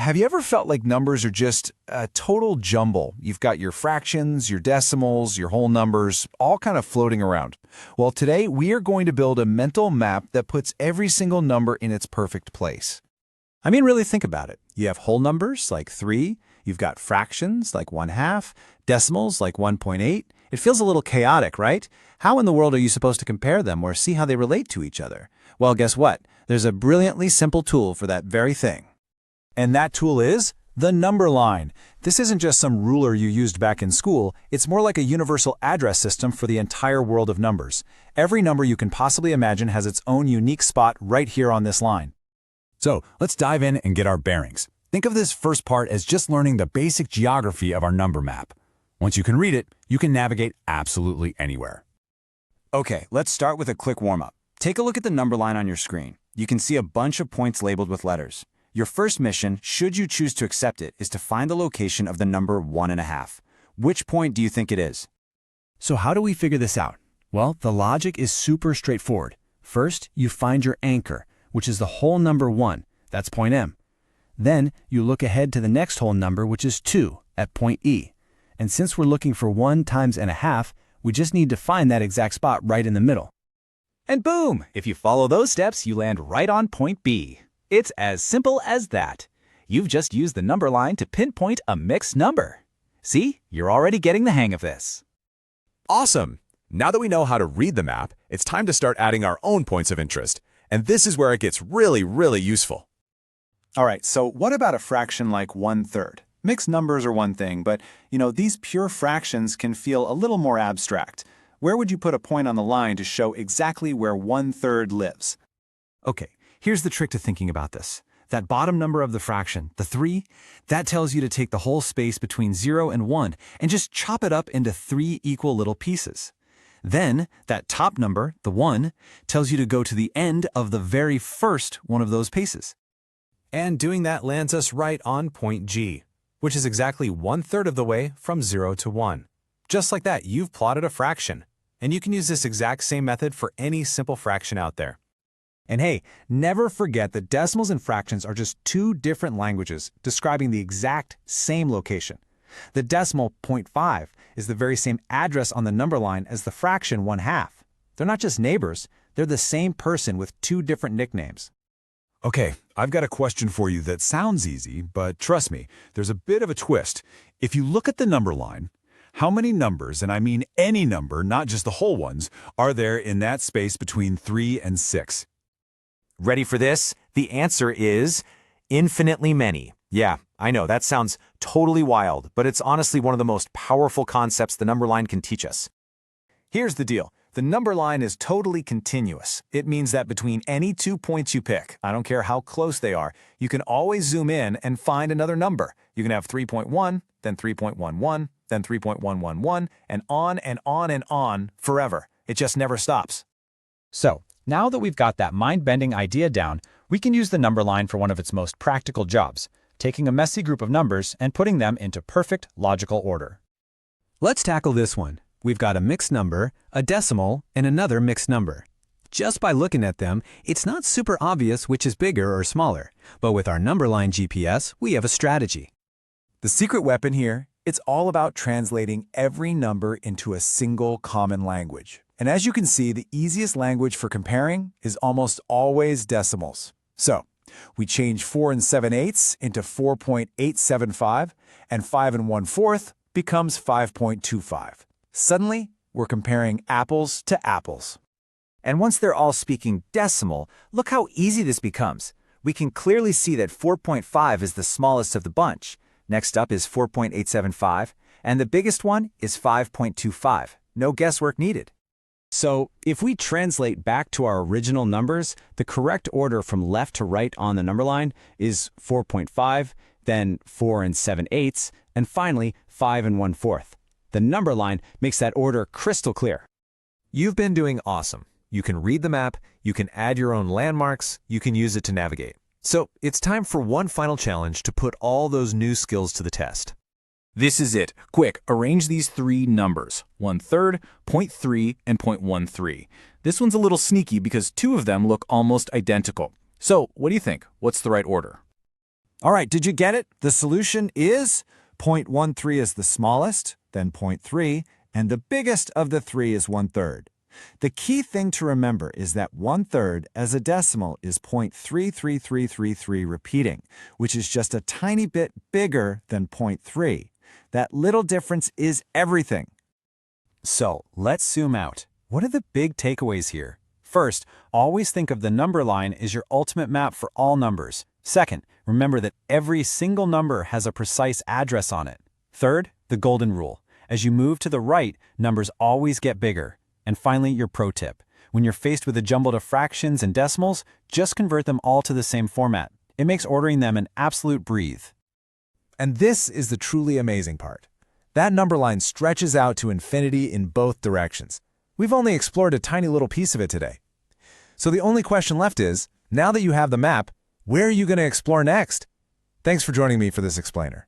Have you ever felt like numbers are just a total jumble? You've got your fractions, your decimals, your whole numbers, all kind of floating around. Well, today we are going to build a mental map that puts every single number in its perfect place. I mean, really think about it. You have whole numbers like 3, you've got fractions like 1/2, decimals like 1.8. It feels a little chaotic, right? How in the world are you supposed to compare them or see how they relate to each other? Well, guess what? There's a brilliantly simple tool for that very thing. And that tool is the number line. This isn't just some ruler you used back in school. It's more like a universal address system for the entire world of numbers. Every number you can possibly imagine has its own unique spot right here on this line. So let's dive in and get our bearings. Think of this first part as just learning the basic geography of our number map. Once you can read it, you can navigate absolutely anywhere. Okay, let's start with a quick warm-up. Take a look at the number line on your screen. You can see a bunch of points labeled with letters. Your first mission, should you choose to accept it, is to find the location of the number 1.5. Which point do you think it is? So how do we figure this out? Well, the logic is super straightforward. First, you find your anchor, which is the whole number 1. That's point M. Then, you look ahead to the next whole number, which is 2, at point E. And since we're looking for 1 times and a half, we just need to find that exact spot right in the middle. And boom! If you follow those steps, you land right on point B. It's as simple as that. You've just used the number line to pinpoint a mixed number. See, you're already getting the hang of this. Awesome! Now that we know how to read the map, it's time to start adding our own points of interest. And this is where it gets really useful. All right, so what about a fraction like 1/3? Mixed numbers are one thing, but these pure fractions can feel a little more abstract. Where would you put a point on the line to show exactly where 1/3 lives? Okay, here's the trick to thinking about this. That bottom number of the fraction, the 3, that tells you to take the whole space between 0 and 1 and just chop it up into 3 equal little pieces. Then, that top number, the 1, tells you to go to the end of the very first one of those pieces. And doing that lands us right on point G, which is exactly 1/3 of the way from 0 to 1. Just like that, you've plotted a fraction. And you can use this exact same method for any simple fraction out there. And hey, never forget that decimals and fractions are just two different languages describing the exact same location. The decimal 0.5 is the very same address on the number line as the fraction 1/2. They're not just neighbors, they're the same person with two different nicknames. Okay, I've got a question for you that sounds easy, but trust me, there's a bit of a twist. If you look at the number line, how many numbers, and I mean any number, not just the whole ones, are there in that space between 3 and 6? Ready for this? The answer is infinitely many. Yeah, I know, that sounds totally wild, but it's honestly one of the most powerful concepts the number line can teach us. Here's the deal. The number line is totally continuous. It means that between any 2 points you pick, I don't care how close they are, you can always zoom in and find another number. You can have 3.1, then 3.11, then 3.111, and on and on and on forever. It just never stops. So, now that we've got that mind-bending idea down, we can use the number line for one of its most practical jobs, taking a messy group of numbers and putting them into perfect logical order. Let's tackle this one. We've got a mixed number, a decimal, and another mixed number. Just by looking at them, it's not super obvious which is bigger or smaller, but with our number line GPS, we have a strategy. The secret weapon here, it's all about translating every number into a single common language. And as you can see, the easiest language for comparing is almost always decimals. So, we change 4 7/8 into 4.875, and 5 1/4 becomes 5.25. Suddenly, we're comparing apples to apples. And once they're all speaking decimal, look how easy this becomes. We can clearly see that 4.5 is the smallest of the bunch. Next up is 4.875, and the biggest one is 5.25. No guesswork needed. So, if we translate back to our original numbers, the correct order from left to right on the number line is 4.5, then 4 7/8, and finally 5 1/4. The number line makes that order crystal clear. You've been doing awesome. You can read the map, you can add your own landmarks, you can use it to navigate. So it's time for one final challenge to put all those new skills to the test. This is it. Quick, arrange these 3 numbers, 1/3, 0.3, and 0.13. This one's a little sneaky because 2 of them look almost identical. So, what do you think? What's the right order? All right, did you get it? The solution is 0.13 is the smallest, then 0.3, and the biggest of the three is 1/3. The key thing to remember is that 1/3 as a decimal is 0.33333 repeating, which is just a tiny bit bigger than 0.3. That little difference is everything. So, let's zoom out. What are the big takeaways here? First, always think of the number line as your ultimate map for all numbers. Second, remember that every single number has a precise address on it. Third, the golden rule. As you move to the right, numbers always get bigger. And finally, your pro tip. When you're faced with a jumble of fractions and decimals, just convert them all to the same format. It makes ordering them an absolute breeze. And this is the truly amazing part. That number line stretches out to infinity in both directions. We've only explored a tiny little piece of it today. So the only question left is, now that you have the map, where are you going to explore next? Thanks for joining me for this explainer.